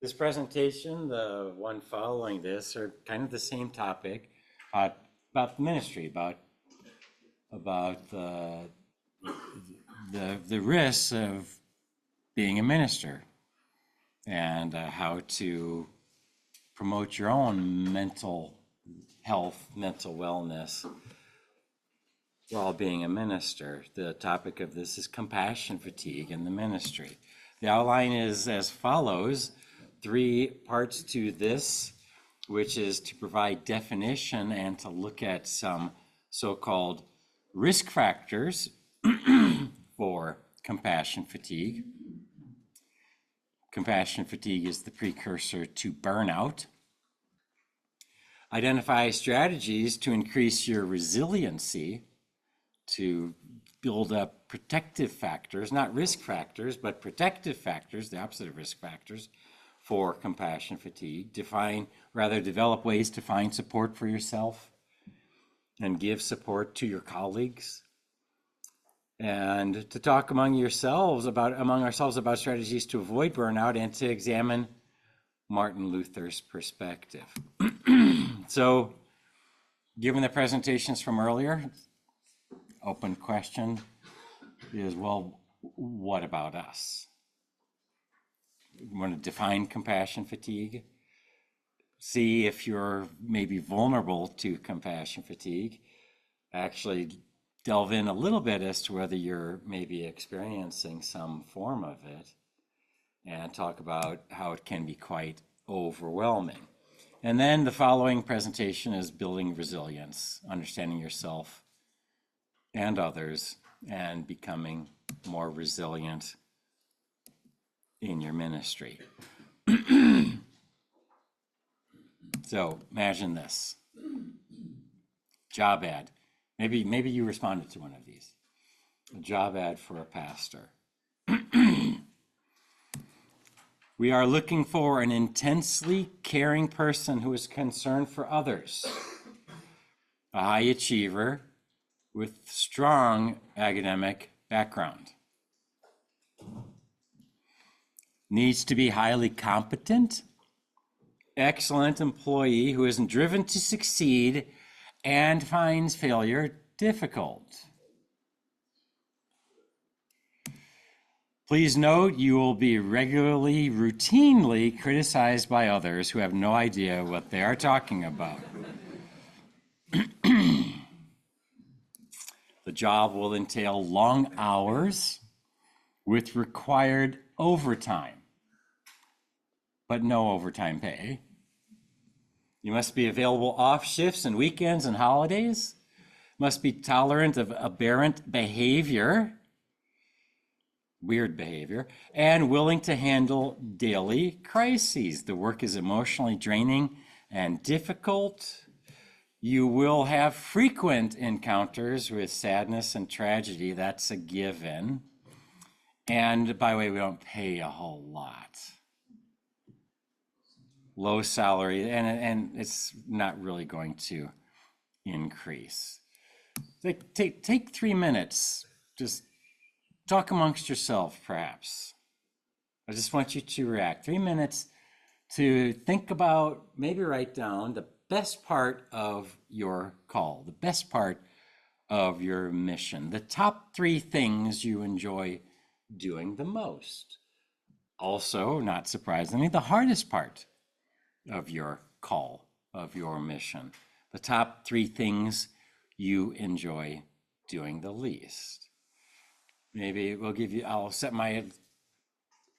This presentation, the one following this, are kind of the same topic about ministry, about the risks of being a minister and how to promote your own mental health, mental wellness while being a minister. The topic of this is compassion fatigue in the ministry. The outline is as follows: 3 parts to this, which is to provide definition and to look at some so-called risk factors for compassion fatigue. Compassion fatigue is the precursor to burnout. Identify strategies to increase your resiliency, to build up protective factors, not risk factors, but protective factors, the opposite of risk factors, for compassion fatigue. Develop ways to find support for yourself and give support to your colleagues. And to talk among ourselves about strategies to avoid burnout and to examine Martin Luther's perspective. So, given the presentations from earlier, open question is, well, what about us? We want to define compassion fatigue, see if you're maybe vulnerable to compassion fatigue, actually delve in a little bit as to whether you're maybe experiencing some form of it, and talk about how it can be quite overwhelming. And then the following presentation is building resilience, understanding yourself and others, and becoming more resilient in your ministry. So imagine this job ad. Maybe you responded to one of these. A job ad for a pastor. We are looking for an intensely caring person who is concerned for others, a high achiever with strong academic background. Needs to be highly competent, excellent employee who isn't driven to succeed and finds failure difficult. Please note, you will be routinely criticized by others who have no idea what they are talking about. The job will entail long hours with required overtime, but no overtime pay. You must be available off shifts and weekends and holidays. Must be tolerant of aberrant behavior, weird behavior, and willing to handle daily crises. The work is emotionally draining and difficult. You will have frequent encounters with sadness and tragedy. That's a given. And by the way, we don't pay a whole lot. Low salary, and it's not really going to increase. Take 3 minutes, just talk amongst yourself, perhaps. I just want you to react. 3 minutes to think about, maybe write down the best part of your call, the best part of your mission, the top 3 things you enjoy doing the most. Also, not surprisingly, the hardest part of your call, of your mission, the top 3 things you enjoy doing the least. Maybe I'll set my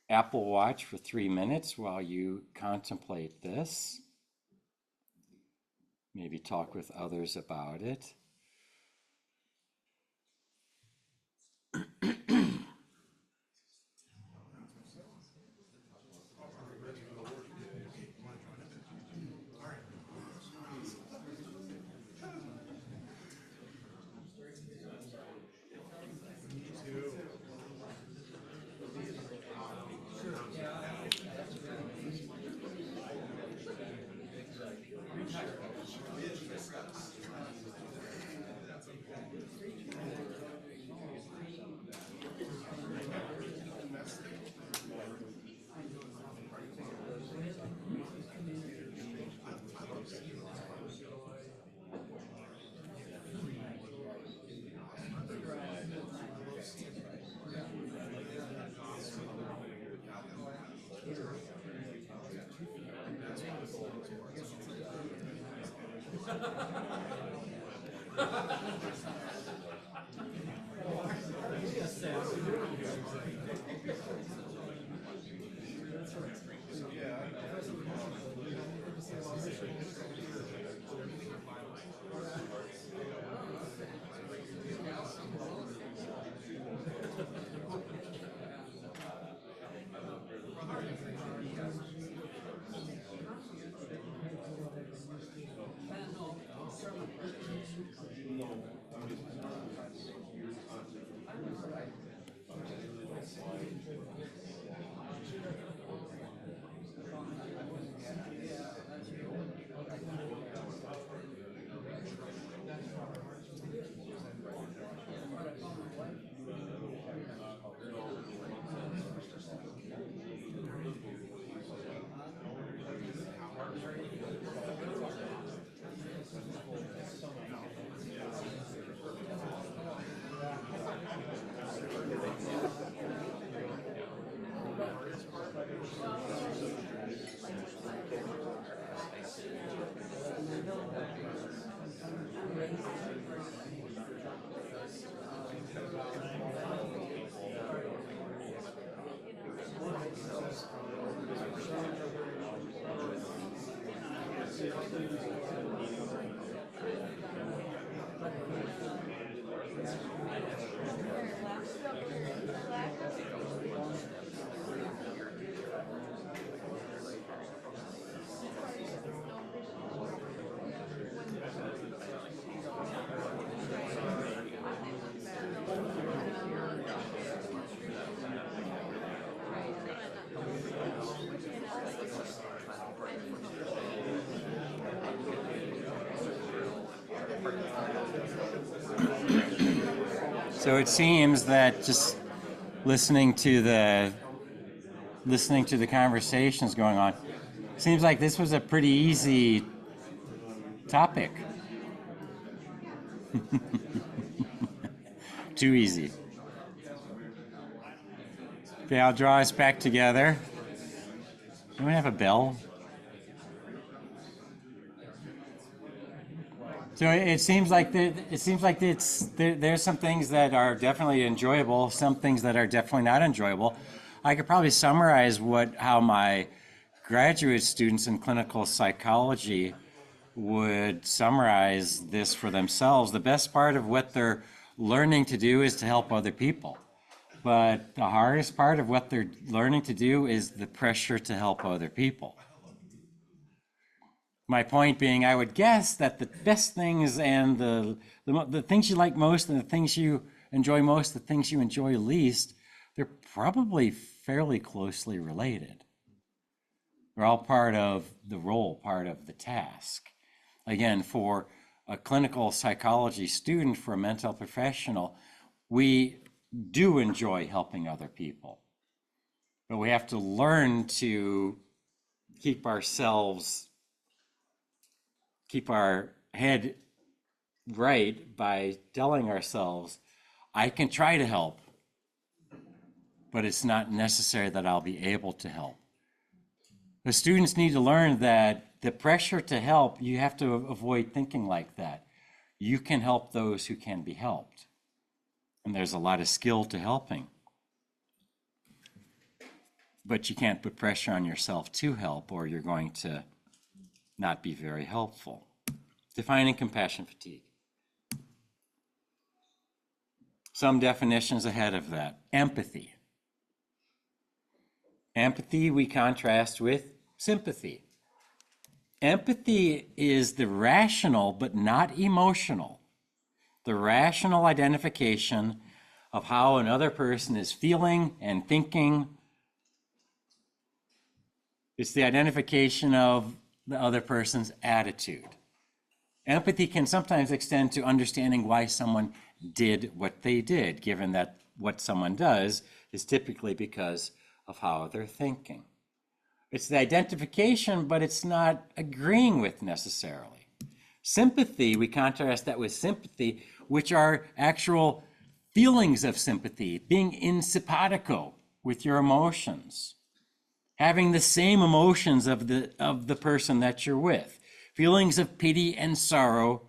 Apple Watch for 3 minutes while you contemplate this. Maybe talk with others about it. So it seems that just listening to the conversations going on, seems like this was a pretty easy topic. Too easy. Okay, I'll draw us back together. Do we have a bell? So it seems like there's some things that are definitely enjoyable, some things that are definitely not enjoyable. I could probably summarize how my graduate students in clinical psychology would summarize this for themselves. The best part of what they're learning to do is to help other people. But the hardest part of what they're learning to do is the pressure to help other people. My point being, I would guess that the best things and the things you like most and the things you enjoy most, the things you enjoy least, they're probably fairly closely related. They're all part of the role, part of the task. Again, for a clinical psychology student, for a mental professional, we do enjoy helping other people. But we have to learn to keep our head right by telling ourselves, I can try to help, but it's not necessary that I'll be able to help. The students need to learn that the pressure to help, you have to avoid thinking like that. You can help those who can be helped. And there's a lot of skill to helping. But you can't put pressure on yourself to help, or you're going to not be very helpful. Defining compassion fatigue. Some definitions ahead of that. Empathy. Empathy we contrast with sympathy. Empathy is the rational but not emotional. The rational identification of how another person is feeling and thinking. It's the identification of the other person's attitude. Empathy can sometimes extend to understanding why someone did what they did, given that what someone does is typically because of how they're thinking. It's the identification, but it's not agreeing with necessarily. Sympathy, we contrast that with sympathy, which are actual feelings of sympathy, being in simpatico with your emotions, having the same emotions of the person that you're with, feelings of pity and sorrow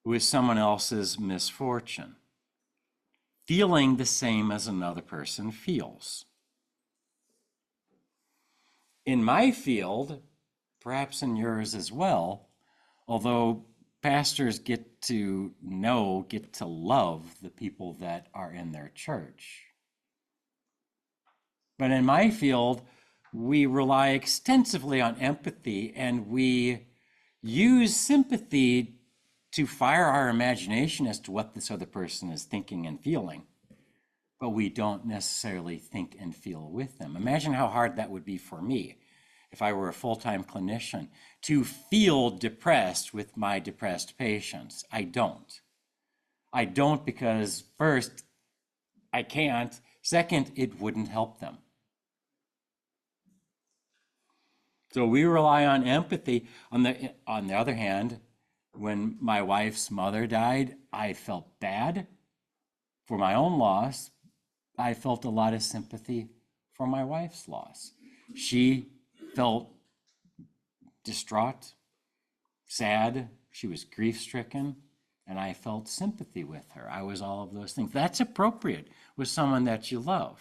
with someone else's misfortune, feeling the same as another person feels. In my field, perhaps in yours as well, although pastors get to love the people that are in their church. But in my field, we rely extensively on empathy, and we use sympathy to fire our imagination as to what this other person is thinking and feeling, but we don't necessarily think and feel with them. Imagine how hard that would be for me if I were a full-time clinician to feel depressed with my depressed patients. I don't. I don't because first, I can't. Second, it wouldn't help them. So we rely on empathy. On the other hand, when my wife's mother died, I felt bad for my own loss. I felt a lot of sympathy for my wife's loss. She felt distraught, sad. She was grief-stricken, and I felt sympathy with her. I was all of those things. That's appropriate with someone that you love.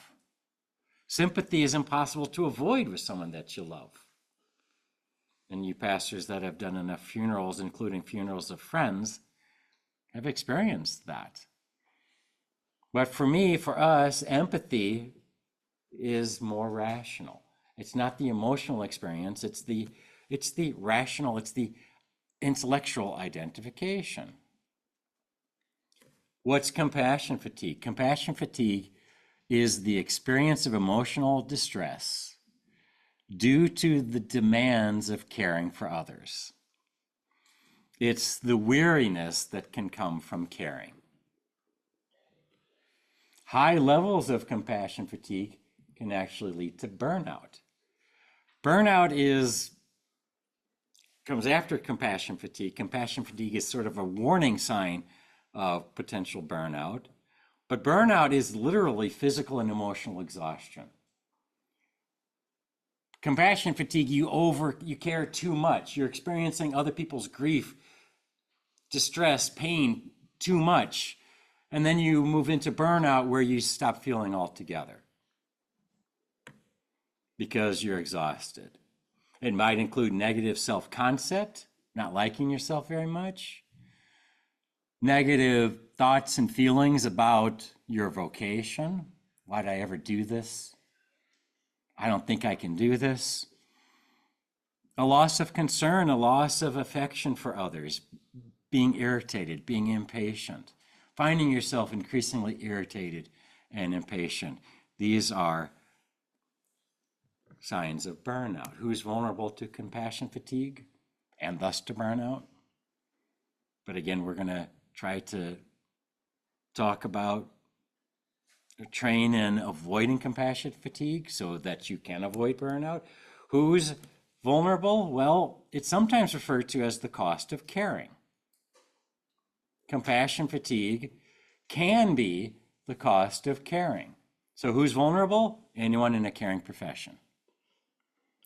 Sympathy is impossible to avoid with someone that you love. And you pastors that have done enough funerals, including funerals of friends, have experienced that. But for me, for us, empathy is more rational. It's not the emotional experience, it's the rational, it's the intellectual identification. What's compassion fatigue? Compassion fatigue is the experience of emotional distress due to the demands of caring for others. It's the weariness that can come from caring. High levels of compassion fatigue can actually lead to burnout. Burnout comes after compassion fatigue. Compassion fatigue is sort of a warning sign of potential burnout. But burnout is literally physical and emotional exhaustion. Compassion fatigue, you care too much. You're experiencing other people's grief, distress, pain too much. And then you move into burnout where you stop feeling altogether because you're exhausted. It might include negative self-concept, not liking yourself very much, negative thoughts and feelings about your vocation. Why'd I ever do this? I don't think I can do this. A loss of concern, a loss of affection for others, being irritated, being impatient, finding yourself increasingly irritated and impatient. These are signs of burnout. Who's vulnerable to compassion fatigue and thus to burnout? But again, we're going to try to talk about train in avoiding compassion fatigue so that you can avoid burnout. Who's vulnerable? Well, it's sometimes referred to as the cost of caring. Compassion fatigue can be the cost of caring. So who's vulnerable? Anyone in a caring profession.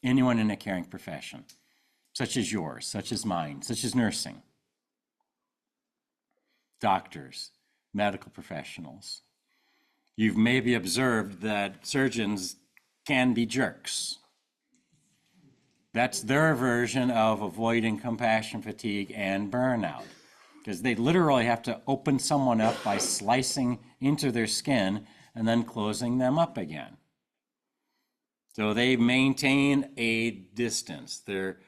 Anyone in a caring profession, such as yours, such as mine, such as nursing, doctors, medical professionals. You've maybe observed that surgeons can be jerks. That's their version of avoiding compassion fatigue and burnout, because they literally have to open someone up by slicing into their skin and then closing them up again. So they maintain a distance. They're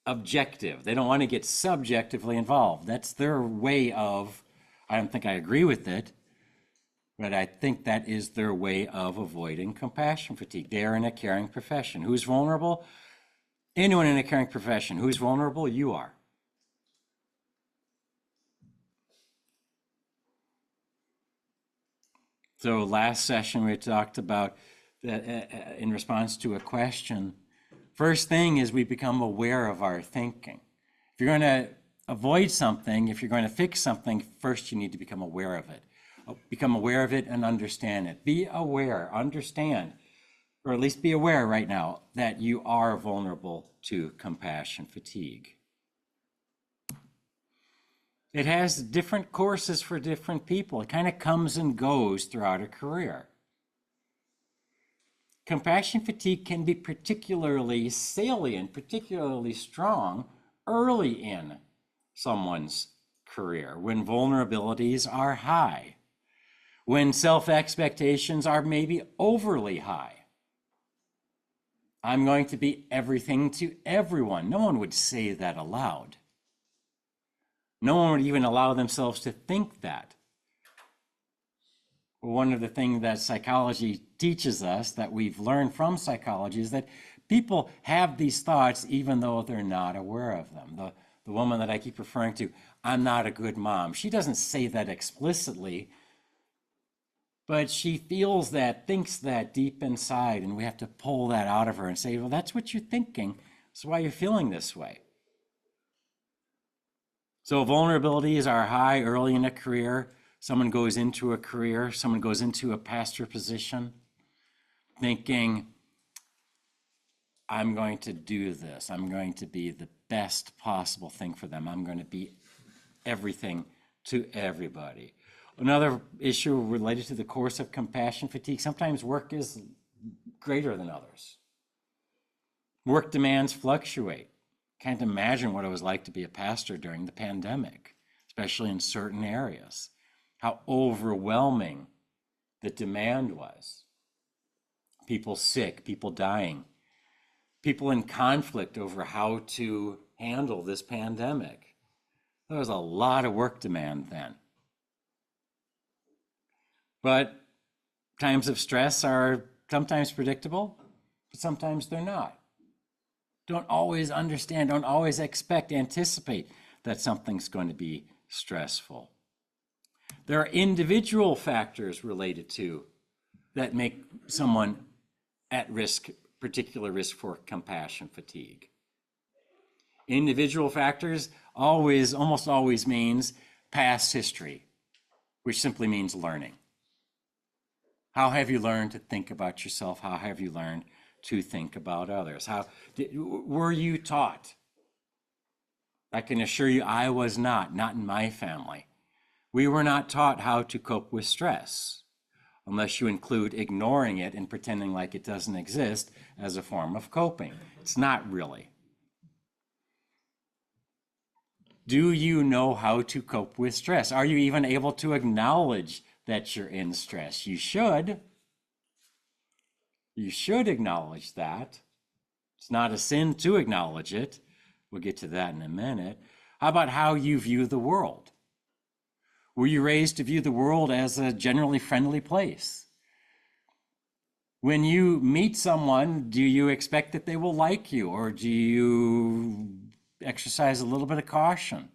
objective. They don't want to get subjectively involved. That's their way of, I don't think I agree with it, but I think that is their way of avoiding compassion fatigue. They are in a caring profession. Who's vulnerable? Anyone in a caring profession. Who's vulnerable? You are. So last session we talked about that in response to a question. First thing is we become aware of our thinking. If you're going to avoid something, if you're going to fix something, first you need to become aware of it. Become aware of it and understand it. Be aware, understand, or at least be aware right now that you are vulnerable to compassion fatigue. It has different courses for different people. It kind of comes and goes throughout a career. Compassion fatigue can be particularly salient, particularly strong early in someone's career when vulnerabilities are high, when self-expectations are maybe overly high. I'm going to be everything to everyone. No one would say that aloud. No one would even allow themselves to think that. One of the things that psychology teaches us, that we've learned from psychology, is that people have these thoughts even though they're not aware of them. The woman that I keep referring to, I'm not a good mom. She doesn't say that explicitly, but she feels that, thinks that deep inside, and we have to pull that out of her and say, well, that's what you're thinking. That's why you're feeling this way. So vulnerabilities are high early in a career. Someone goes into a career, someone goes into a pastor position thinking, I'm going to do this. I'm going to be the best possible thing for them. I'm going to be everything to everybody. Another issue related to the course of compassion fatigue, sometimes work is greater than others. Work demands fluctuate. Can't imagine what it was like to be a pastor during the pandemic, especially in certain areas. How overwhelming the demand was. People sick, people dying, people in conflict over how to handle this pandemic. There was a lot of work demand then. But times of stress are sometimes predictable, but sometimes they're not. Don't always understand, don't always anticipate that something's going to be stressful. There are individual factors related to that make someone at risk, particular risk for compassion fatigue. Individual factors almost always means past history, which simply means learning. How have you learned to think about yourself? How have you learned to think about others? Were you taught? I can assure you I was not in my family. We were not taught how to cope with stress, unless you include ignoring it and pretending like it doesn't exist as a form of coping. It's not really. Do you know how to cope with stress? Are you even able to acknowledge that you're in stress? You should. You should acknowledge that. It's not a sin to acknowledge it. We'll get to that in a minute. How about how you view the world? Were you raised to view the world as a generally friendly place? When you meet someone, do you expect that they will like you, or do you exercise a little bit of caution?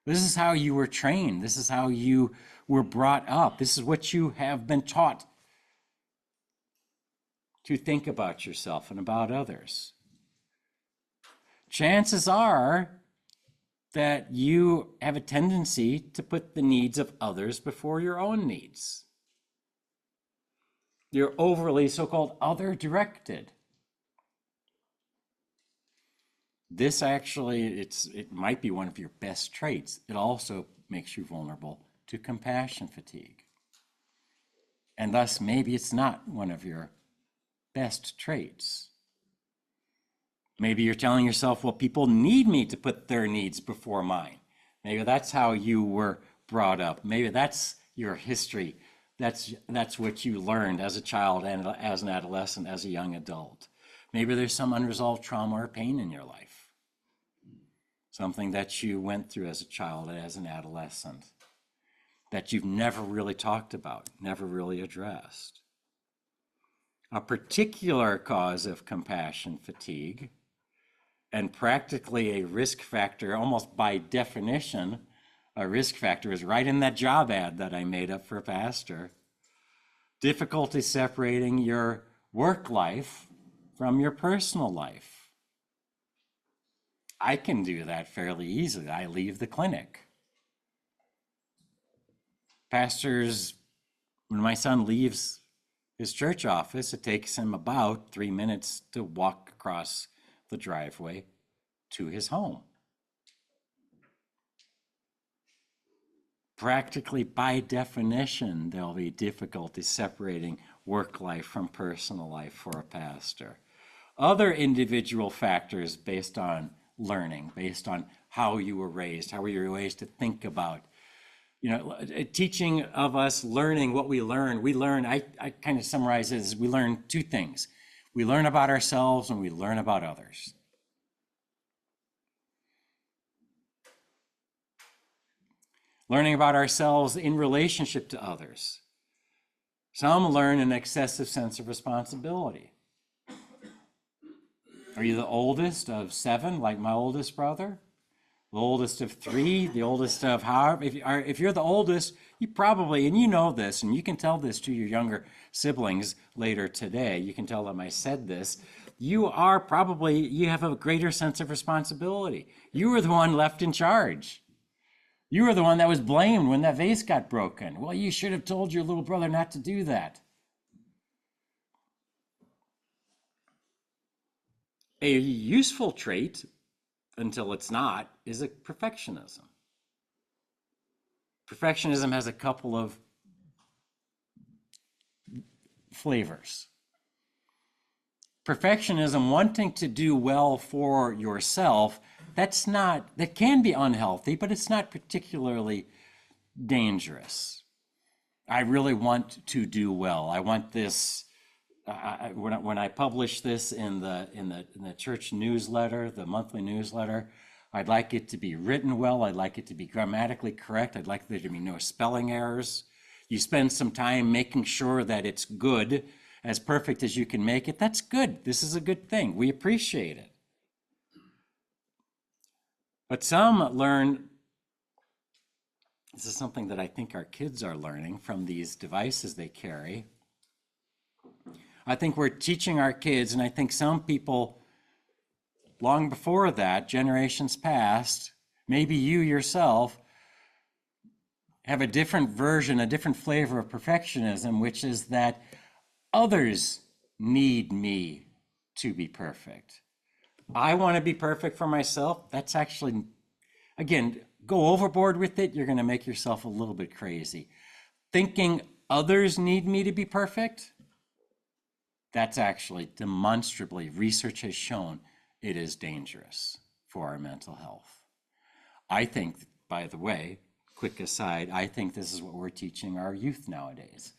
This is how you were trained. This is how you were brought up. This is what you have been taught to think about yourself and about others. Chances are that you have a tendency to put the needs of others before your own needs. You're overly so-called other-directed. This actually, it might be one of your best traits. It also makes you vulnerable to compassion fatigue. And thus, maybe it's not one of your best traits. Maybe you're telling yourself, well, people need me to put their needs before mine. Maybe that's how you were brought up. Maybe that's your history. That's what you learned as a child and as an adolescent, as a young adult. Maybe there's some unresolved trauma or pain in your life. Something that you went through as a child, as an adolescent, that you've never really talked about, never really addressed. A particular cause of compassion fatigue, and practically a risk factor, almost by definition, a risk factor is right in that job ad that I made up for a pastor. Difficulty separating your work life from your personal life. I can do that fairly easily. I leave the clinic. Pastors, when my son leaves his church office, it takes him about 3 minutes to walk across the driveway to his home. Practically, by definition, there'll be difficulty separating work life from personal life for a pastor. Other individual factors based on learning, based on how you were raised, how you were raised to think about, teaching of us learning what we learn, I kind of summarize it as we learn two things. We learn about ourselves and we learn about others. Learning about ourselves in relationship to others. Some learn an excessive sense of responsibility. Are you the oldest of 7, like my oldest brother? The oldest of 3, the oldest of however? If you're the oldest, you probably, and you know this, and you can tell this to your younger siblings later today. You can tell them I said this. You have a greater sense of responsibility. You were the one left in charge. You were the one that was blamed when that vase got broken. Well, you should have told your little brother not to do that. A useful trait, until it's not, is a perfectionism. Perfectionism has a couple of flavors. Perfectionism, wanting to do well for yourself, that can be unhealthy, but it's not particularly dangerous. I really want to do well. I want this. When I publish this in the church newsletter, the monthly newsletter, I'd like it to be written well. I'd like it to be grammatically correct. I'd like there to be no spelling errors. You spend some time making sure that it's good, as perfect as you can make it. That's good. This is a good thing. We appreciate it. But some learn, this is something that I think our kids are learning from these devices they carry. I think we're teaching our kids, and I think some people long before that, generations past, maybe you yourself, have a different version, a different flavor of perfectionism, which is that others need me to be perfect. I want to be perfect for myself. That's actually, again, go overboard with it. You're going to make yourself a little bit crazy. Thinking others need me to be perfect, that's actually demonstrably, research has shown it is dangerous for our mental health. I think, by the way, quick aside, I think this is what we're teaching our youth nowadays.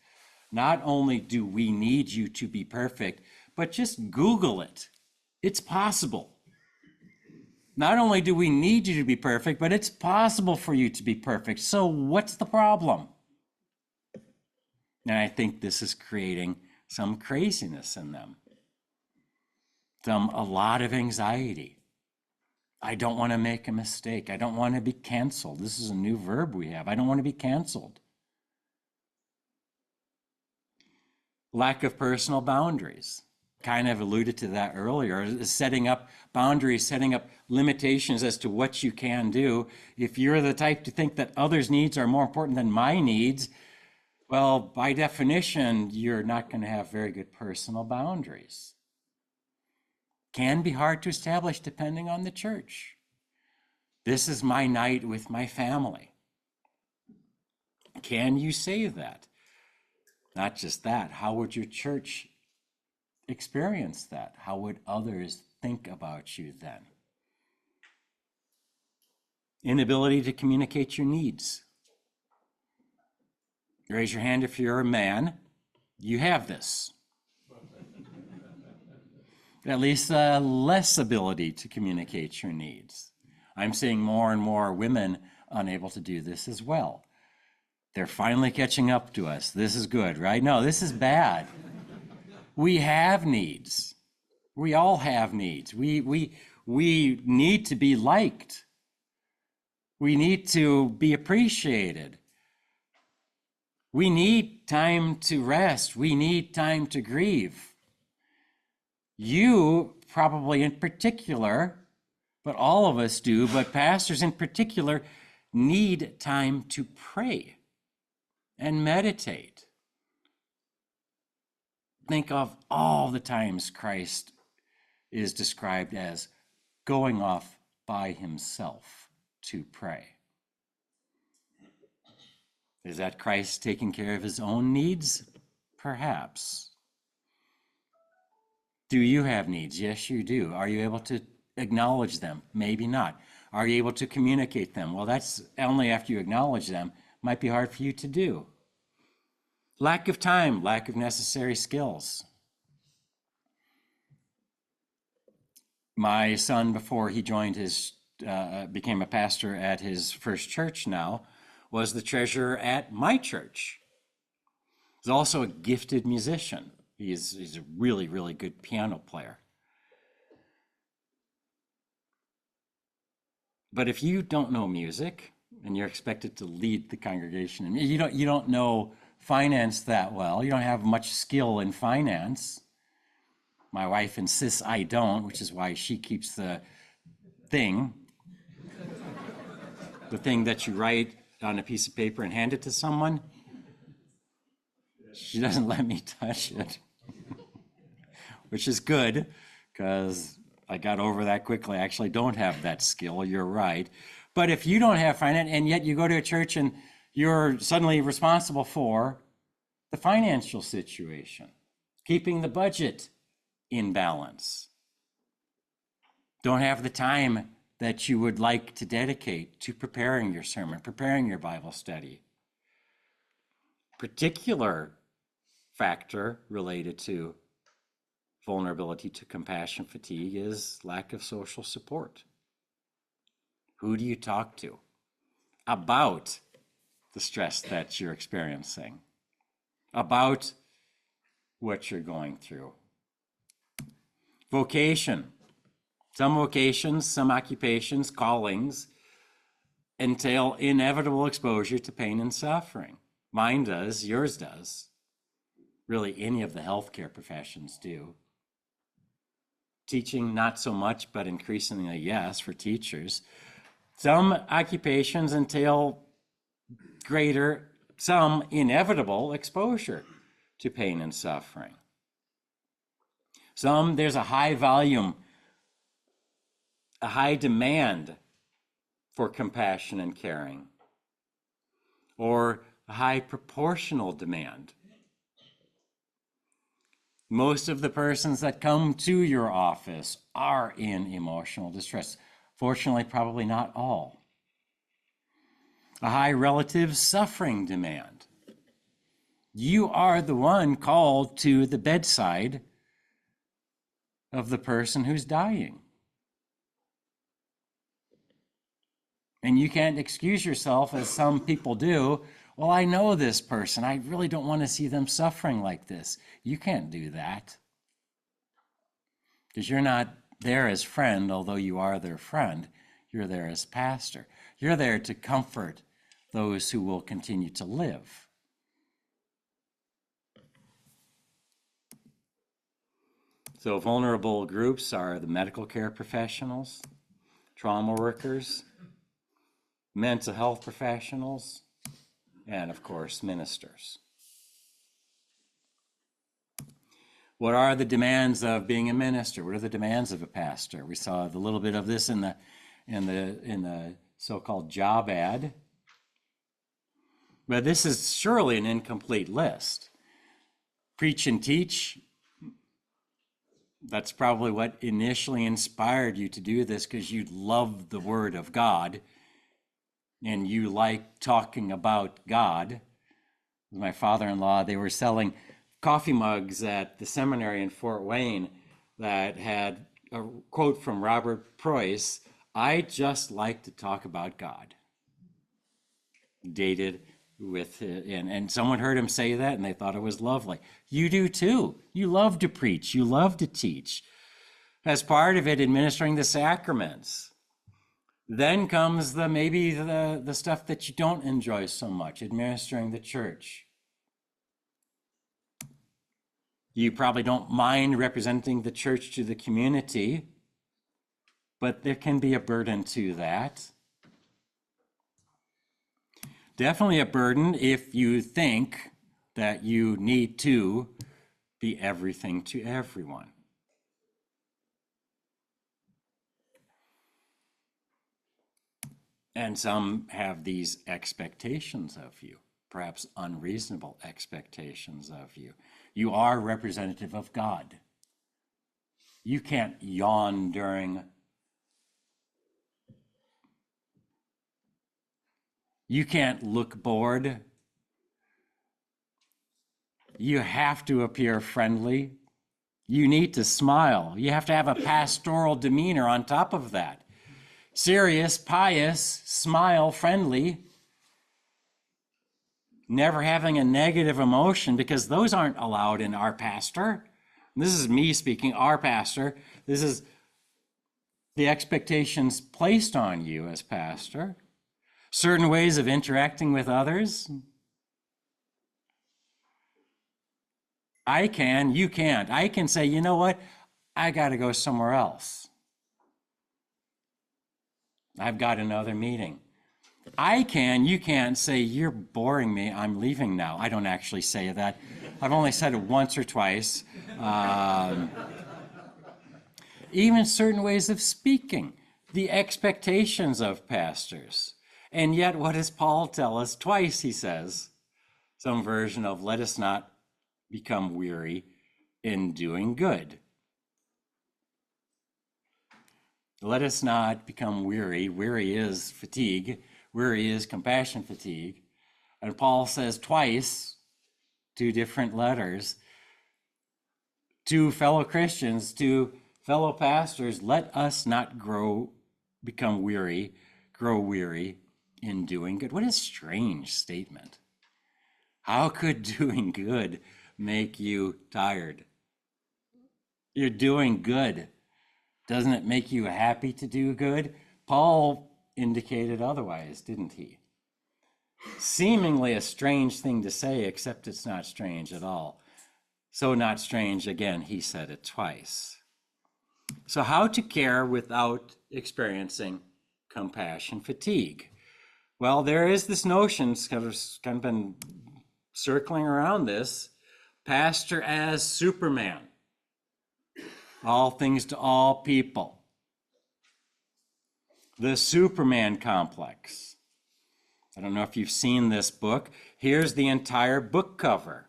Not only do we need you to be perfect, but just Google it. It's possible. Not only do we need you to be perfect, but it's possible for you to be perfect. So what's the problem? And I think this is creating some craziness in them. A lot of anxiety. I don't want to make a mistake. I don't want to be canceled. This is a new verb we have. I don't want to be canceled. Lack of personal boundaries. Kind of alluded to that earlier, setting up boundaries, setting up limitations as to what you can do. If you're the type to think that others' needs are more important than my needs, well, by definition, you're not going to have very good personal boundaries. Can be hard to establish depending on the church. This is my night with my family. Can you say that? Not just that, how would your church experience that? How would others think about you then? Inability to communicate your needs. Raise your hand if you're a man. You have this. At least less ability to communicate your needs. I'm seeing more and more women unable to do this as well. They're finally catching up to us. This is good, right? No, this is bad. We have needs. We all have needs. We need to be liked. We need to be appreciated. We need time to rest. We need time to grieve. You probably in particular, but all of us do, but pastors in particular, need time to pray and meditate. Think of all the times Christ is described as going off by himself to pray. Is that Christ taking care of his own needs? Perhaps. Do you have needs? Yes, you do. Are you able to acknowledge them? Maybe not. Are you able to communicate them? Well, that's only after you acknowledge them. Might be hard for you to do. Lack of time, lack of necessary skills. My son, before he joined became a pastor at his first church now, was the treasurer at my church. He's also a gifted musician. He's a really, really good piano player. But if you don't know music and you're expected to lead the congregation, and you don't know finance that well, you don't have much skill in finance. My wife insists I don't, which is why she keeps the thing that you write on a piece of paper and hand it to someone. She doesn't let me touch it, which is good because I got over that quickly. I actually don't have that skill. You're right. But if you don't have finance and yet you go to a church and you're suddenly responsible for the financial situation, keeping the budget in balance, don't have the time that you would like to dedicate to preparing your sermon, preparing your Bible study. Particular factor related to vulnerability to compassion fatigue is lack of social support. Who do you talk to about the stress that you're experiencing, about what you're going through? Vocation. Some vocations, some occupations, callings entail inevitable exposure to pain and suffering. Mine does, yours does. Really, any of the healthcare professions do. Teaching, not so much, but increasingly, yes, for teachers. Some occupations entail some inevitable exposure to pain and suffering. There's a high volume, a high demand for compassion and caring, or a high proportional demand. Most of the persons that come to your office are in emotional distress. Fortunately, probably not all. A high relative suffering demand. You are the one called to the bedside of the person who's dying. And you can't excuse yourself, as some people do. Well, I know this person. I really don't want to see them suffering like this. You can't do that. Because you're not there as friend, although you are their friend. You're there as pastor. You're there to comfort those who will continue to live. So vulnerable groups are the medical care professionals, trauma workers, mental health professionals, and of course, ministers. What are the demands of being a minister? What are the demands of a pastor? We saw a little bit of this in the so-called job ad. But this is surely an incomplete list. Preach and teach. That's probably what initially inspired you to do this, because you love the Word of God and you like talking about God. My father-in-law, they were selling coffee mugs at the seminary in Fort Wayne that had a quote from Robert Preuss, "I just like to talk about God." Dated with, and someone heard him say that and they thought it was lovely. You do too. You love to preach. You love to teach. As part of it, administering the sacraments. Then comes maybe the stuff that you don't enjoy so much, administering the church. You probably don't mind representing the church to the community, but there can be a burden to that. Definitely a burden if you think that you need to be everything to everyone. And some have these expectations of you, perhaps unreasonable expectations of you. You are representative of God. You can't yawn during. You can't look bored. You have to appear friendly. You need to smile. You have to have a pastoral demeanor on top of that. Serious, pious, smile, friendly. Never having a negative emotion, because those aren't allowed in our pastor. This is me speaking, our pastor. This is the expectations placed on you as pastor. Certain ways of interacting with others. I can, you can't. I can say, you know what? I got to go somewhere else. I've got another meeting. I can, you can't say, you're boring me, I'm leaving now. I don't actually say that. I've only said it once or twice. Even certain ways of speaking, the expectations of pastors. And yet, what does Paul tell us? Twice he says, some version of, let us not become weary in doing good. Let us not become weary. Weary is fatigue. Weary is compassion fatigue. And Paul says twice, two different letters, to fellow Christians, to fellow pastors, let us not grow weary in doing good. What a strange statement. How could doing good make you tired? You're doing good. Doesn't it make you happy to do good? Paul indicated otherwise, didn't he? Seemingly a strange thing to say, except it's not strange at all. So not strange, again, he said it twice. So how to care without experiencing compassion fatigue? Well, there is this notion, it's kind of been circling around this, pastor as Superman. All things to all people. The Superman complex. I don't know if you've seen this book. Here's the entire book cover.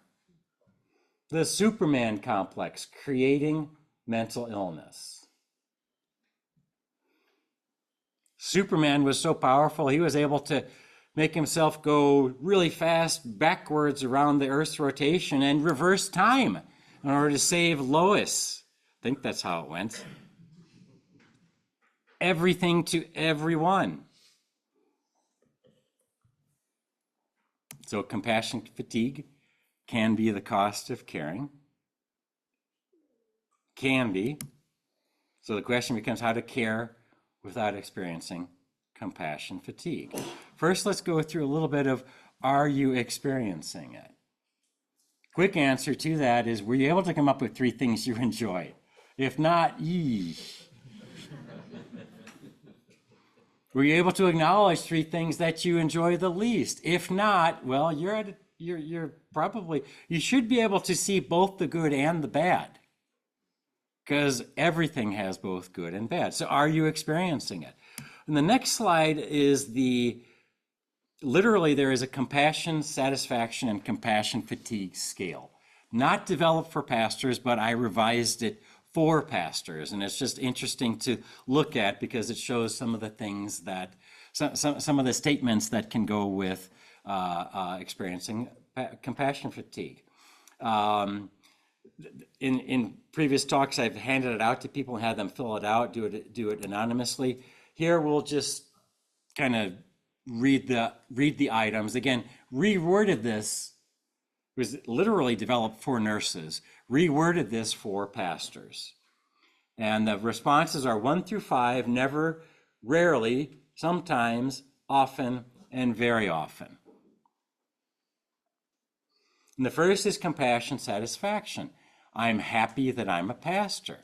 The Superman complex, creating mental illness. Superman was so powerful, he was able to make himself go really fast backwards around the Earth's rotation and reverse time in order to save Lois. I think that's how it went. Everything to everyone. So compassion fatigue can be the cost of caring. Can be. So the question becomes how to care without experiencing compassion fatigue. First, let's go through a little bit of, are you experiencing it? Quick answer to that is, were you able to come up with 3 things you enjoy? If not, Were you able to acknowledge 3 things that you enjoy the least? If not, well, you're probably, you should be able to see both the good and the bad, because everything has both good and bad. So are you experiencing it? And the next slide is literally there is a compassion, satisfaction, and compassion fatigue scale. Not developed for pastors, but I revised it for pastors, and it's just interesting to look at because it shows some of the things that, some of the statements that can go with experiencing compassion fatigue. In previous talks, I've handed it out to people and had them fill it out, do it anonymously. Here, we'll just kind of read the items. Again, reworded this. It was literally developed for nurses, reworded this for pastors. And the responses are 1 through 5, never, rarely, sometimes, often, and very often. And the first is compassion, satisfaction. I'm happy that I'm a pastor.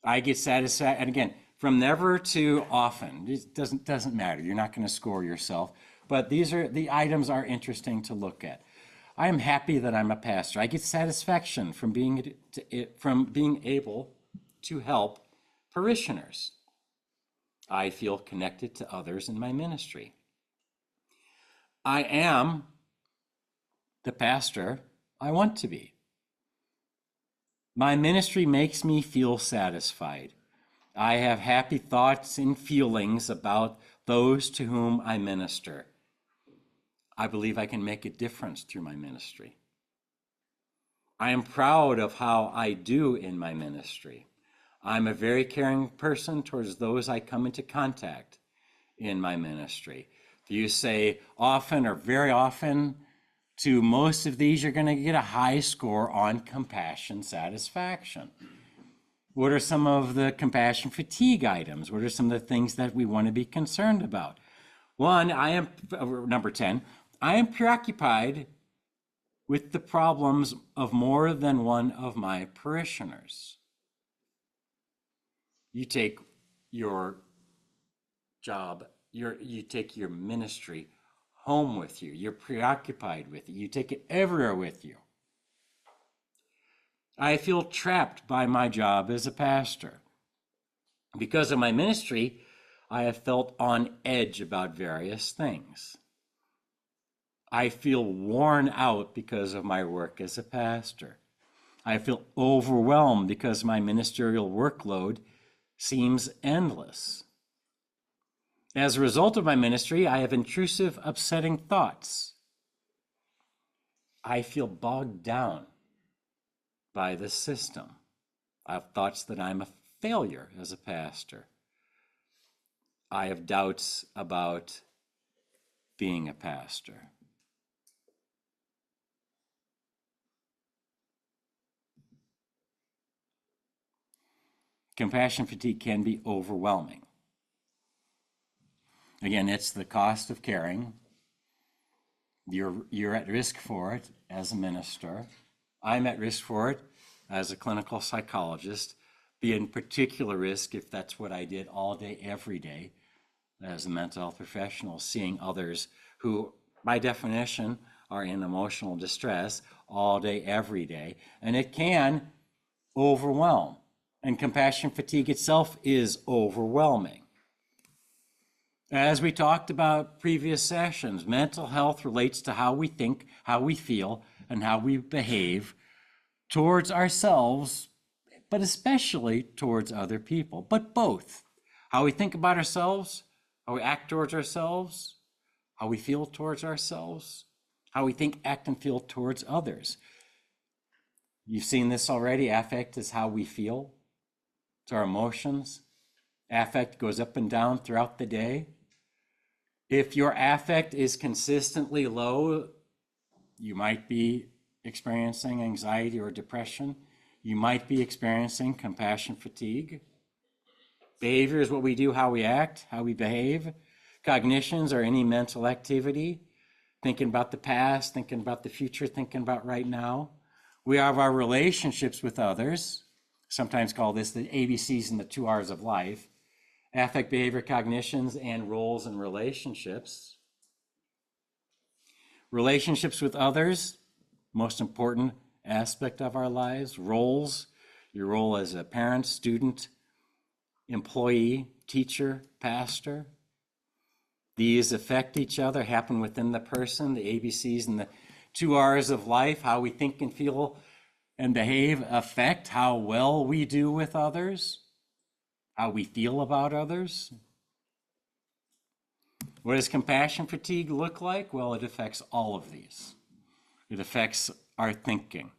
I get satisfaction, and again, from never to often, it doesn't matter. You're not going to score yourself, but the items are interesting to look at. I am happy that I'm a pastor. I get satisfaction from being able to help parishioners. I feel connected to others in my ministry. I am the pastor I want to be. My ministry makes me feel satisfied. I have happy thoughts and feelings about those to whom I minister. I believe I can make a difference through my ministry. I am proud of how I do in my ministry. I'm a very caring person towards those I come into contact in my ministry. If you say often or very often, to most of these, you're going to get a high score on compassion satisfaction. What are some of the compassion fatigue items? What are some of the things that we want to be concerned about? One, number 10, I am preoccupied with the problems of more than one of my parishioners. You take your job, you take your ministry home with you. You're preoccupied with it. You take it everywhere with you. I feel trapped by my job as a pastor. Because of my ministry, I have felt on edge about various things. I feel worn out because of my work as a pastor. I feel overwhelmed because my ministerial workload seems endless. As a result of my ministry, I have intrusive, upsetting thoughts. I feel bogged down by the system. I have thoughts that I'm a failure as a pastor. I have doubts about being a pastor. Compassion fatigue can be overwhelming. Again, it's the cost of caring. You're at risk for it as a minister. I'm at risk for it as a clinical psychologist. Be in particular risk if that's what I did all day, every day as a mental health professional, seeing others who, by definition, are in emotional distress all day, every day. And it can overwhelm. And compassion fatigue itself is overwhelming. As we talked about previous sessions, mental health relates to how we think, how we feel, and how we behave towards ourselves, but especially towards other people, but both. How we think about ourselves, how we act towards ourselves, how we feel towards ourselves, how we think, act, and feel towards others. You've seen this already. Affect is how we feel. It's our emotions. Affect goes up and down throughout the day. If your affect is consistently low, you might be experiencing anxiety or depression. You might be experiencing compassion fatigue. Behavior is what we do, how we act, how we behave. Cognitions are any mental activity, thinking about the past, thinking about the future, thinking about right now. We have our relationships with others, sometimes call this the ABCs and the 2 R's of life. Affect, behavior, cognitions, and roles and relationships. Relationships with others, most important aspect of our lives. Roles, your role as a parent, student, employee, teacher, pastor. These affect each other, happen within the person, the ABCs and the 2 R's of life. How we think and feel and behave affect how well we do with others, how we feel about others. What does compassion fatigue look like? Well, it affects all of these. It affects our thinking.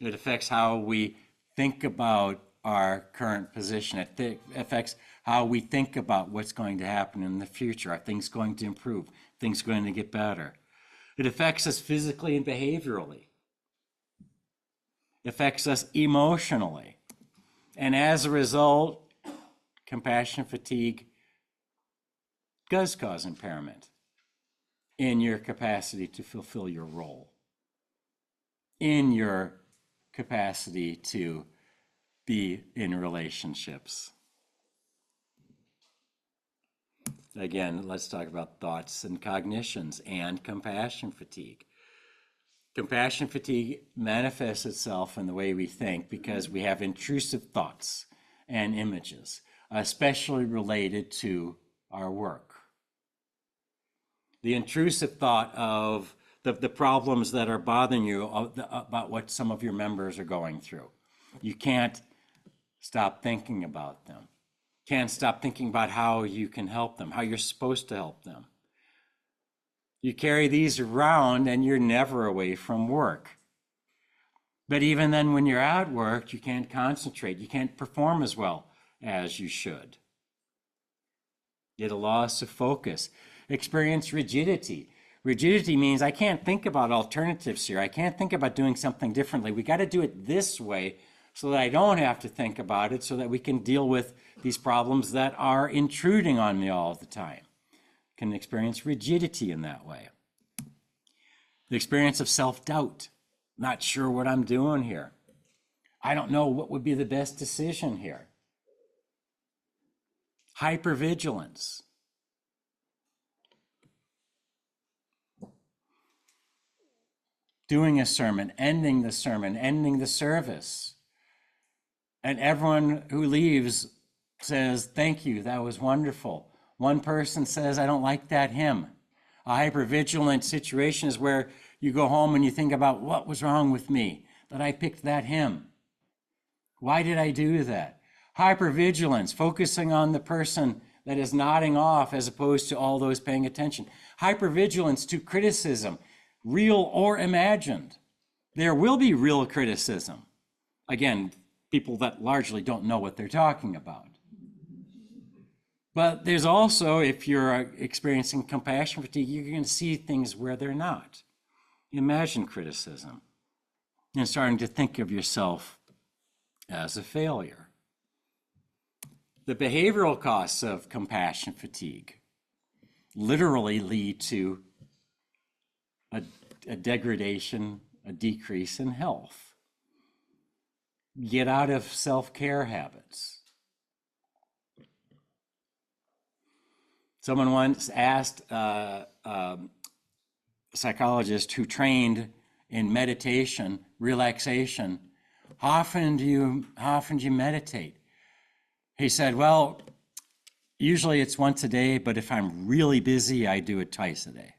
It affects how we think about our current position. It affects how we think about what's going to happen in the future. Are things going to improve? Things going to get better? It affects us physically and behaviorally. It affects us emotionally. And as a result, compassion fatigue does cause impairment in your capacity to fulfill your role, in your capacity to be in relationships. Again, let's talk about thoughts and cognitions and compassion fatigue. Compassion fatigue manifests itself in the way we think because we have intrusive thoughts and images, especially related to our work. The intrusive thought of the problems that are bothering you about what some of your members are going through. You can't stop thinking about them. Can't stop thinking about how you can help them, how you're supposed to help them. You carry these around and you're never away from work. But even then, when you're at work, you can't concentrate. You can't perform as well as you should. Get a loss of focus. Experience rigidity. Rigidity means I can't think about alternatives here. I can't think about doing something differently. We got to do it this way so that I don't have to think about it, so that we can deal with these problems that are intruding on me all the time. Can experience rigidity in that way. The experience of self-doubt. Not sure what I'm doing here. I don't know what would be the best decision here. Hypervigilance. Doing a sermon, ending the service. And everyone who leaves says, thank you, that was wonderful. One person says, I don't like that hymn. A hypervigilant situation is where you go home and you think about what was wrong with me, that I picked that hymn. Why did I do that? Hypervigilance, focusing on the person that is nodding off as opposed to all those paying attention. Hypervigilance to criticism, real or imagined. There will be real criticism. Again, people that largely don't know what they're talking about. But there's also, if you're experiencing compassion fatigue, you're going to see things where they're not. Imagine criticism and starting to think of yourself as a failure. The behavioral costs of compassion fatigue literally lead to a degradation, a decrease in health. Get out of self-care habits. Someone once asked a psychologist who trained in meditation, relaxation, how often do you meditate? He said, well, usually it's once a day, but if I'm really busy, I do it twice a day.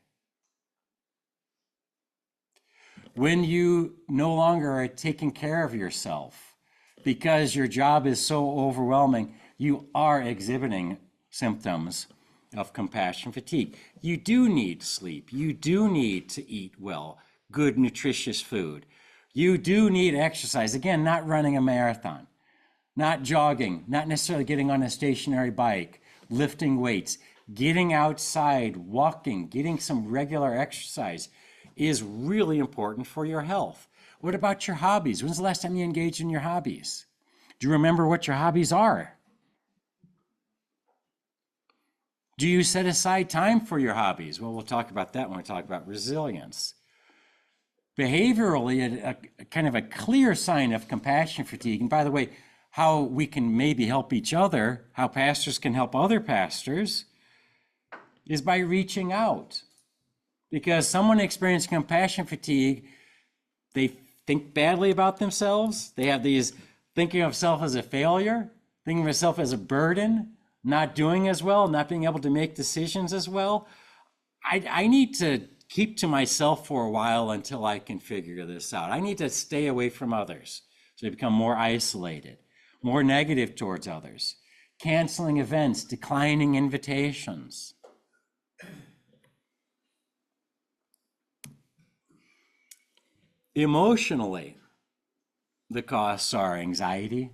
When you no longer are taking care of yourself because your job is so overwhelming, you are exhibiting symptoms of compassion fatigue. You do need sleep. You do need to eat well, good, nutritious food. You do need exercise. Again, not running a marathon, not jogging, not necessarily getting on a stationary bike, lifting weights, getting outside, walking, getting some regular exercise is really important for your health. What about your hobbies? When's the last time you engaged in your hobbies? Do you remember what your hobbies are? Do you set aside time for your hobbies? Well, we'll talk about that when we talk about resilience. Behaviorally, a kind of a clear sign of compassion fatigue, and by the way, how we can maybe help each other, how pastors can help other pastors, is by reaching out. Because someone experiencing compassion fatigue, they think badly about themselves. They have these thinking of self as a failure, thinking of self as a burden, not doing as well, not being able to make decisions as well. I need to keep to myself for a while until I can figure this out. I need to stay away from others. So they become more isolated, more negative towards others, canceling events, declining invitations. Emotionally, the costs are anxiety.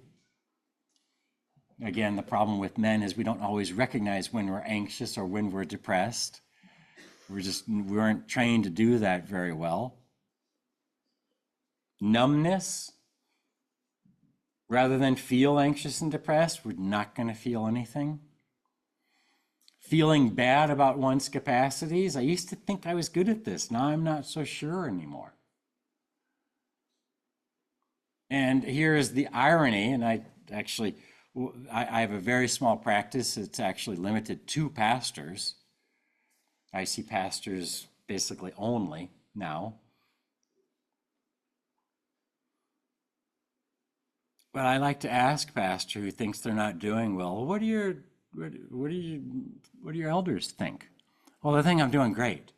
Again, the problem with men is we don't always recognize when we're anxious or when we're depressed. We weren't trained to do that very well. Numbness. Rather than feel anxious and depressed, we're not going to feel anything. Feeling bad about one's capacities. I used to think I was good at this. Now I'm not so sure anymore. And here is the irony, and I have a very small practice. It's actually limited to pastors. I see pastors basically only now. But I like to ask pastor who thinks they're not doing well, what do your elders think? Well, they think I'm doing great.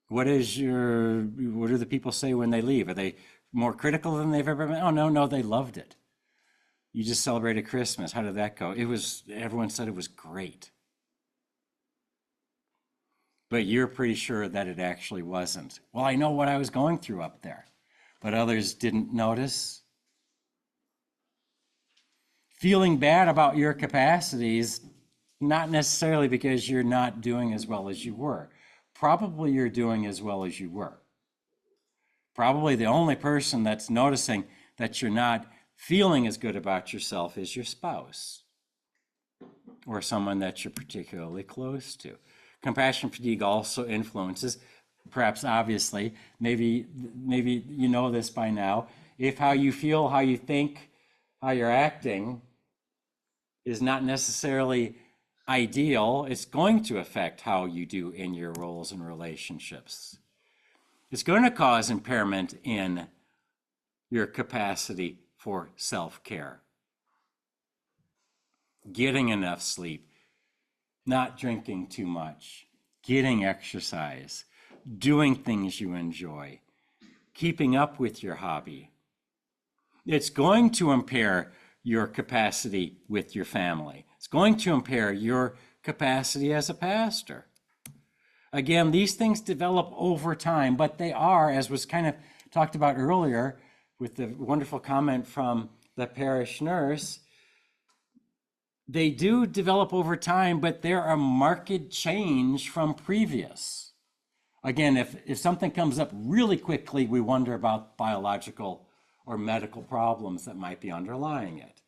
What do the people say when they leave? Are they more critical than they've ever been? Oh, no, they loved it. You just celebrated Christmas. How did that go? Everyone said it was great. But you're pretty sure that it actually wasn't. Well, I know what I was going through up there, but others didn't notice. Feeling bad about your capacities, not necessarily because you're not doing as well as you were. Probably you're doing as well as you were. Probably the only person that's noticing that you're not feeling as good about yourself is your spouse or someone that you're particularly close to. Compassion fatigue also influences, perhaps obviously, maybe you know this by now, if how you feel, how you think, how you're acting is not necessarily ideal, it's going to affect how you do in your roles and relationships. It's going to cause impairment in your capacity for self-care. Getting enough sleep, not drinking too much, getting exercise, doing things you enjoy, keeping up with your hobby. It's going to impair your capacity with your family. It's going to impair your capacity as a pastor. Again, these things develop over time, but they are, as was kind of talked about earlier with the wonderful comment from the parish nurse, they do develop over time, but they're a marked change from previous. Again, if something comes up really quickly, we wonder about biological or medical problems that might be underlying it.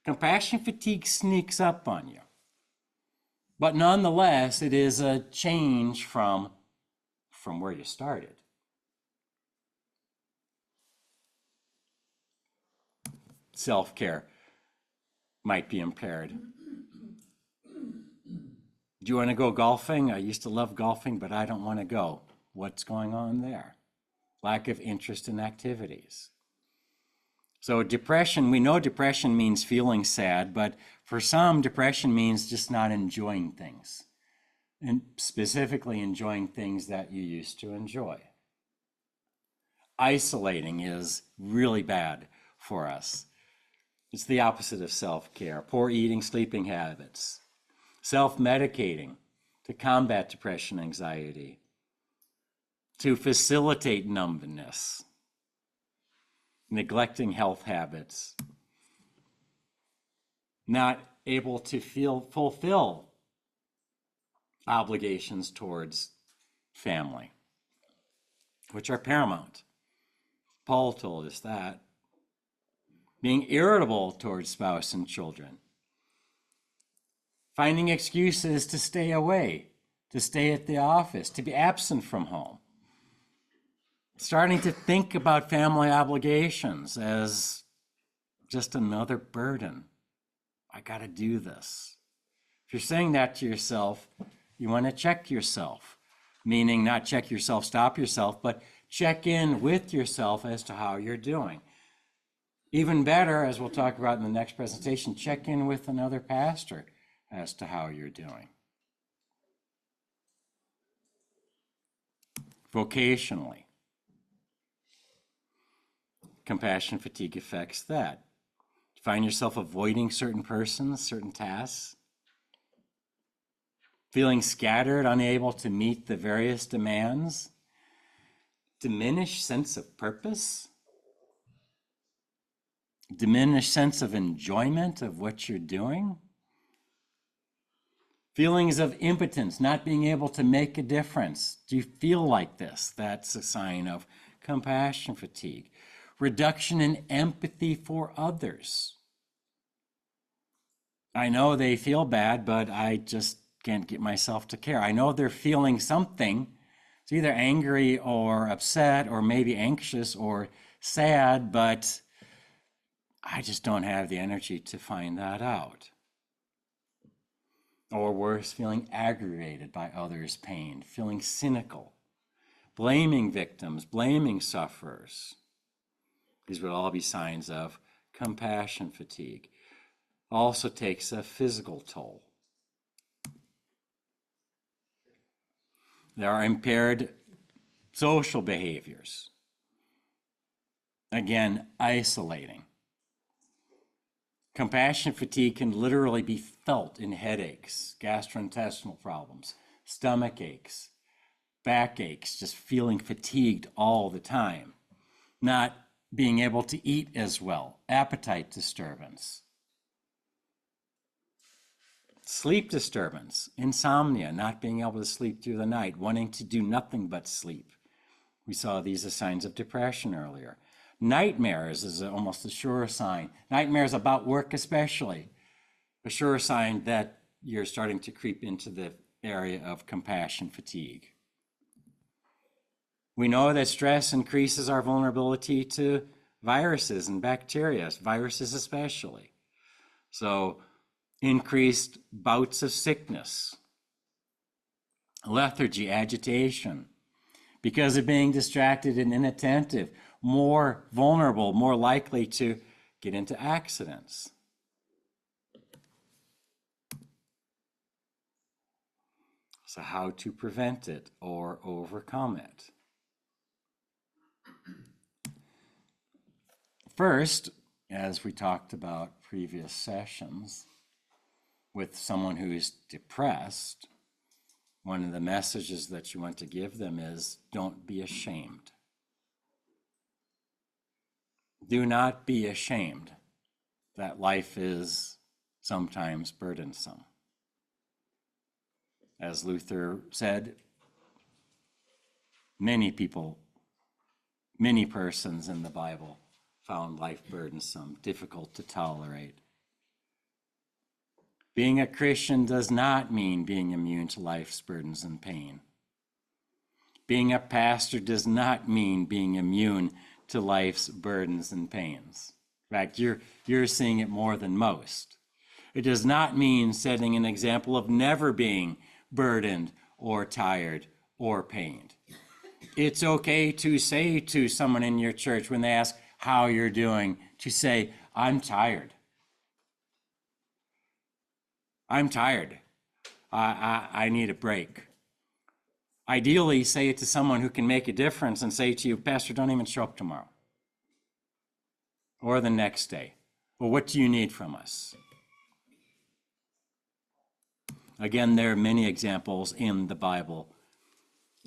Compassion fatigue sneaks up on you. But nonetheless, it is a change from where you started. Self-care might be impaired. Do you want to go golfing? I used to love golfing, but I don't want to go. What's going on there? Lack of interest in activities. So depression, we know depression means feeling sad, but for some, depression means just not enjoying things, and specifically enjoying things that you used to enjoy. Isolating is really bad for us. It's the opposite of self-care. Poor eating, sleeping habits, self-medicating to combat depression, anxiety, to facilitate numbness, neglecting health habits, not able to fulfill obligations towards family, which are paramount. Paul told us that. Being irritable towards spouse and children. Finding excuses to stay away, to stay at the office, to be absent from home. Starting to think about family obligations as just another burden. I got to do this. If you're saying that to yourself, you want to check yourself, meaning not check yourself, stop yourself, but check in with yourself as to how you're doing. Even better, as we'll talk about in the next presentation, check in with another pastor as to how you're doing. Vocationally, compassion fatigue affects that. Find yourself avoiding certain persons, certain tasks, feeling scattered, unable to meet the various demands, diminished sense of purpose, diminished sense of enjoyment of what you're doing, feelings of impotence, not being able to make a difference. Do you feel like this? That's a sign of compassion fatigue. Reduction in empathy for others. I know they feel bad, but I just can't get myself to care. I know they're feeling something. It's either angry or upset or maybe anxious or sad, but I just don't have the energy to find that out. Or worse, feeling aggravated by others' pain, feeling cynical, blaming victims, blaming sufferers. These would all be signs of compassion fatigue. Also takes a physical toll. There are impaired social behaviors. Again, isolating. Compassion fatigue can literally be felt in headaches, gastrointestinal problems, stomach aches, back aches, just feeling fatigued all the time, not being able to eat as well, appetite disturbance, sleep disturbance, insomnia, not being able to sleep through the night, wanting to do nothing but sleep. We saw these as signs of depression earlier. Nightmares is almost a sure sign. Nightmares about work especially, a sure sign that you're starting to creep into the area of compassion fatigue. We know that stress increases our vulnerability to viruses and bacteria, viruses especially. So increased bouts of sickness, lethargy, agitation, because of being distracted and inattentive, more vulnerable, more likely to get into accidents. So how to prevent it or overcome it? First, as we talked about previous sessions, with someone who is depressed, one of the messages that you want to give them is, don't be ashamed. Do not be ashamed that life is sometimes burdensome. As Luther said, many persons in the Bible found life burdensome, difficult to tolerate. Being a Christian does not mean being immune to life's burdens and pain. Being a pastor does not mean being immune to life's burdens and pains. In fact, you're seeing it more than most. It does not mean setting an example of never being burdened or tired or pained. It's okay to say to someone in your church when they ask how you're doing, to say, I'm tired. I'm tired. I need a break. Ideally, say it to someone who can make a difference and say to you, Pastor, don't even show up tomorrow or the next day. Well, what do you need from us? Again, there are many examples in the Bible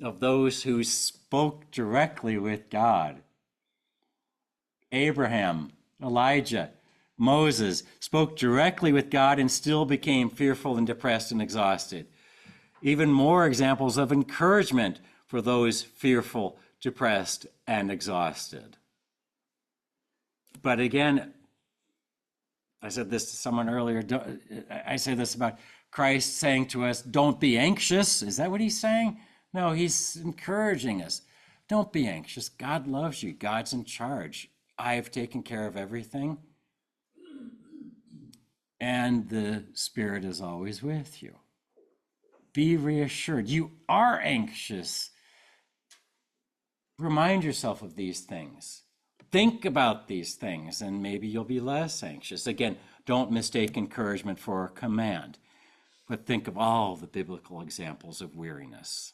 of those who spoke directly with God. Abraham, Elijah, Moses spoke directly with God and still became fearful and depressed and exhausted. Even more examples of encouragement for those fearful, depressed, and exhausted. But again, I said this to someone earlier, I say this about Christ saying to us, don't be anxious. Is that what he's saying? No, he's encouraging us. Don't be anxious. God loves you. God's in charge. I have taken care of everything. And the Spirit is always with you. Be reassured. You are anxious. Remind yourself of these things. Think about these things, and maybe you'll be less anxious. Again, don't mistake encouragement for a command, but think of all the biblical examples of weariness.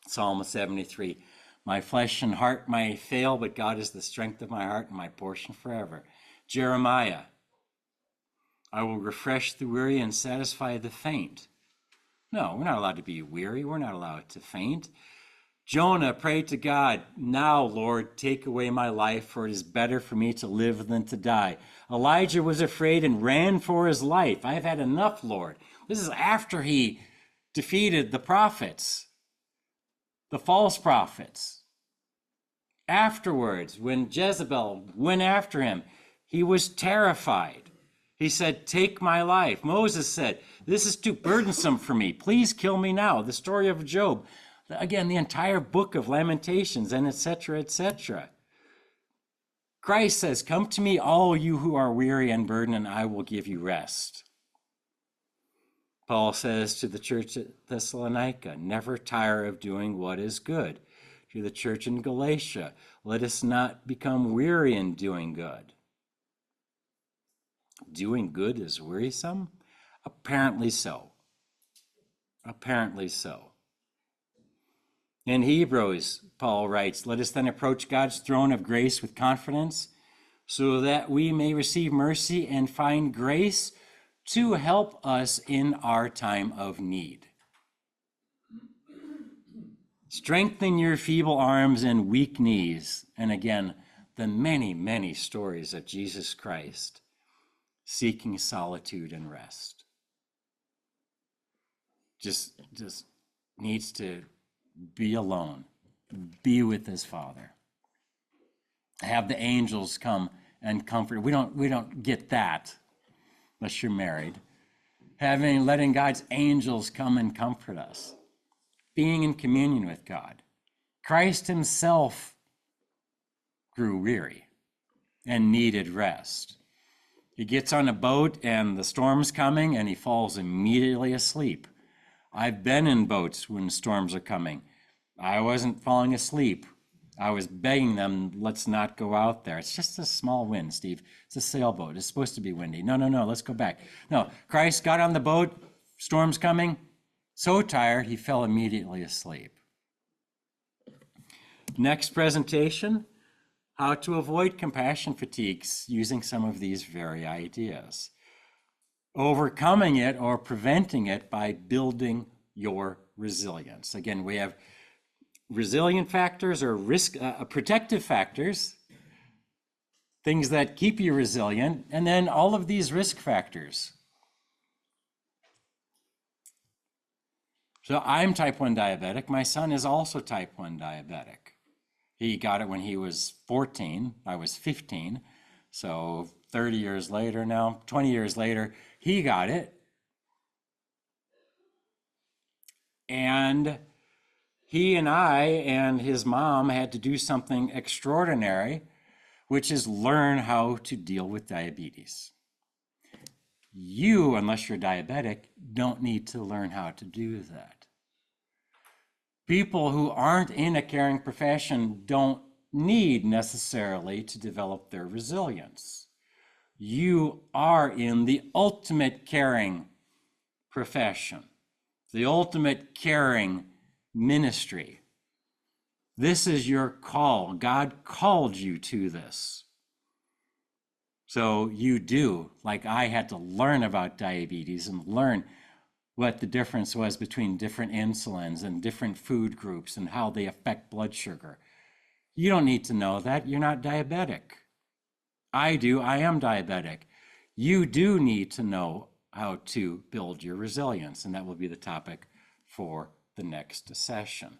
Psalm 73, my flesh and heart may fail, but God is the strength of my heart and my portion forever. Jeremiah, I will refresh the weary and satisfy the faint. No, we're not allowed to be weary. We're not allowed to faint. Jonah prayed to God, now, Lord, take away my life, for it is better for me to live than to die. Elijah was afraid and ran for his life. I've had enough, Lord. This is after he defeated the prophets, the false prophets. Afterwards, when Jezebel went after him, he was terrified. He said, take my life. Moses said, this is too burdensome for me. Please kill me now. The story of Job. Again, the entire book of Lamentations, and etc., etc. Christ says, come to me, all you who are weary and burdened, and I will give you rest. Paul says to the church at Thessalonica, never tire of doing what is good. To the church in Galatia, let us not become weary in doing good. Doing good is wearisome? Apparently so. Apparently so. In Hebrews, Paul writes, "Let us then approach God's throne of grace with confidence, so that we may receive mercy and find grace to help us in our time of need." Strengthen your feeble arms and weak knees. And again, the many, many stories of Jesus Christ seeking solitude and rest. Just needs to be alone, be with his Father. Have the angels come and comfort. We don't get that unless you're married. Letting God's angels come and comfort us. Being in communion with God. Christ himself grew weary and needed rest. He gets on a boat and the storm's coming and he falls immediately asleep. I've been in boats when storms are coming. I wasn't falling asleep. I was begging them, let's not go out there. It's just a small wind, Steve. It's a sailboat. It's supposed to be windy. No, let's go back. No, Christ got on the boat, storm's coming. So tired, he fell immediately asleep. Next presentation, how to avoid compassion fatigues using some of these very ideas. Overcoming it or preventing it by building your resilience. Again, we have resilient factors or protective factors, things that keep you resilient, and then all of these risk factors. So I'm type 1 diabetic. My son is also type 1 diabetic. He got it when he was 14. I was 15. So 30 years later now, 20 years later, he got it. And he and I and his mom had to do something extraordinary, which is learn how to deal with diabetes. You, unless you're diabetic, don't need to learn how to do that. People who aren't in a caring profession don't need necessarily to develop their resilience. You are in the ultimate caring profession, the ultimate caring ministry. This is your call. God called you to this. So you do, like I had to learn about diabetes and learn what the difference was between different insulins and different food groups and how they affect blood sugar. You don't need to know that. You're not diabetic. I do. I am diabetic. You do need to know how to build your resilience, and that will be the topic for the next session.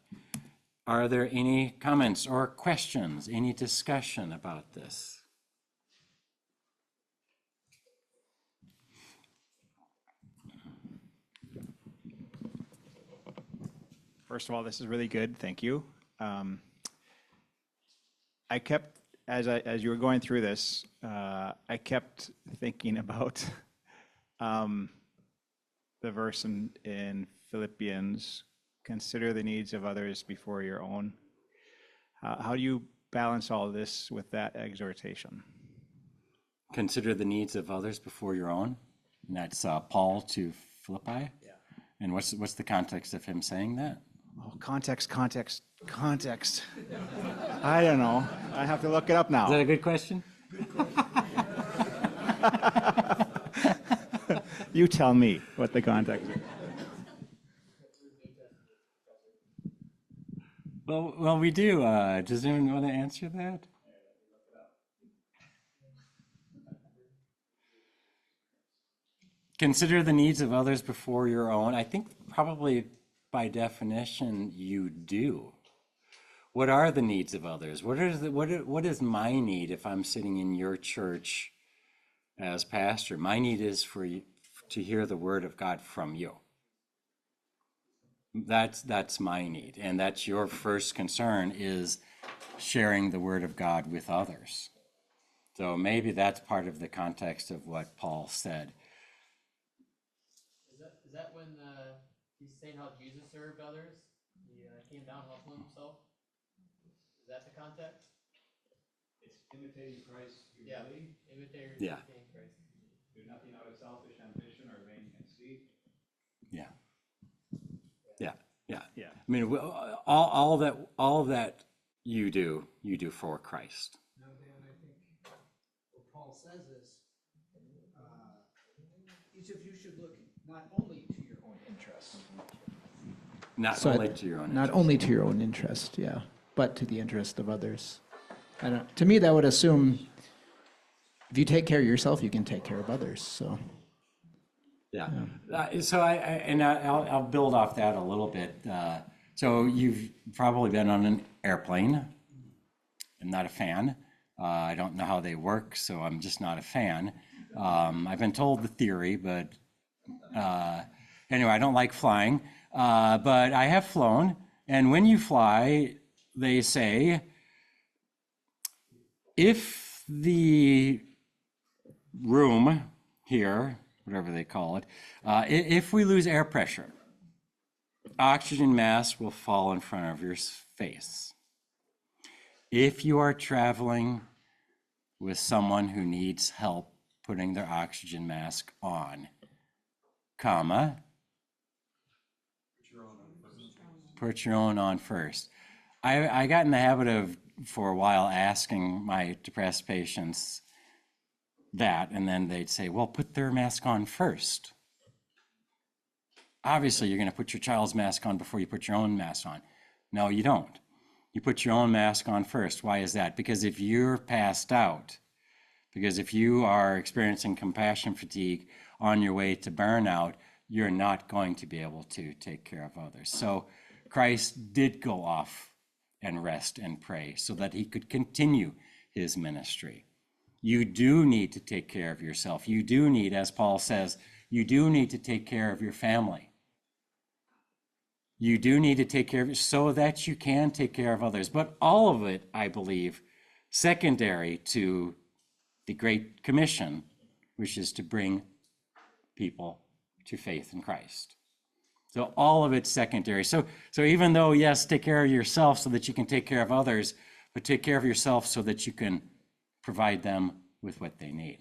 Are there any comments or questions, any discussion about this? First of all, this is really good. Thank you. I kept, as you were going through this, I kept thinking about the verse in Philippians, consider the needs of others before your own. How do you balance all this with that exhortation? Consider the needs of others before your own. And that's Paul to Philippi. Yeah. And what's the context of him saying that? Oh, context. I don't know. I have to look it up now. Is that a good question? You tell me what the context is. Well, we do. Does anyone want to answer that? Consider the needs of others before your own. I think probably by definition you do. What are the needs of others? What is my need if I'm sitting in your church as pastor? My need is for you to hear the word of God from you. That's my need, and that's your first concern, is sharing the word of God with others. So maybe that's part of the context of what Paul said. Is that when he's saying how Jesus served others? He came down, humbled himself. Is that the context? It's imitating Christ's humility. Yeah, imitating Christ. Do nothing out of selfish ambition or vain conceit. Yeah. Yeah. Yeah. I mean, all that you do for Christ. No, Dan, I think what Paul says is, each of you should look not only to your own interests. Not So only to your own Not interest. only to your own interest, yeah, but to the interest of others. I don't, to me, that would assume if you take care of yourself, you can take care of others, so. Yeah. So I'll build off that a little bit. So you've probably been on an airplane. I'm not a fan. I don't know how they work, so I'm just not a fan. I've been told the theory, but anyway, I don't like flying. But I have flown, and when you fly, they say if the room here, whatever they call it, if we lose air pressure, oxygen mask will fall in front of your face. If you are traveling with someone who needs help putting their oxygen mask on, comma, put your own on first. I got in the habit of, for a while, asking my depressed patients that, and then they'd say, well, put their mask on first. Obviously, you're going to put your child's mask on before you put your own mask on. No, you don't. You put your own mask on first. Why is that? Because if you're passed out, because if you are experiencing compassion fatigue on your way to burnout, you're not going to be able to take care of others. So Christ did go off and rest and pray so that he could continue his ministry. You do need to take care of yourself. You do need, as Paul says, you do need to take care of your family. You do need to take care of it so that you can take care of others. But all of it, I believe, secondary to the Great Commission, which is to bring people to faith in Christ. So all of it's secondary. So even though, yes, take care of yourself so that you can take care of others, but take care of yourself so that you can provide them with what they need.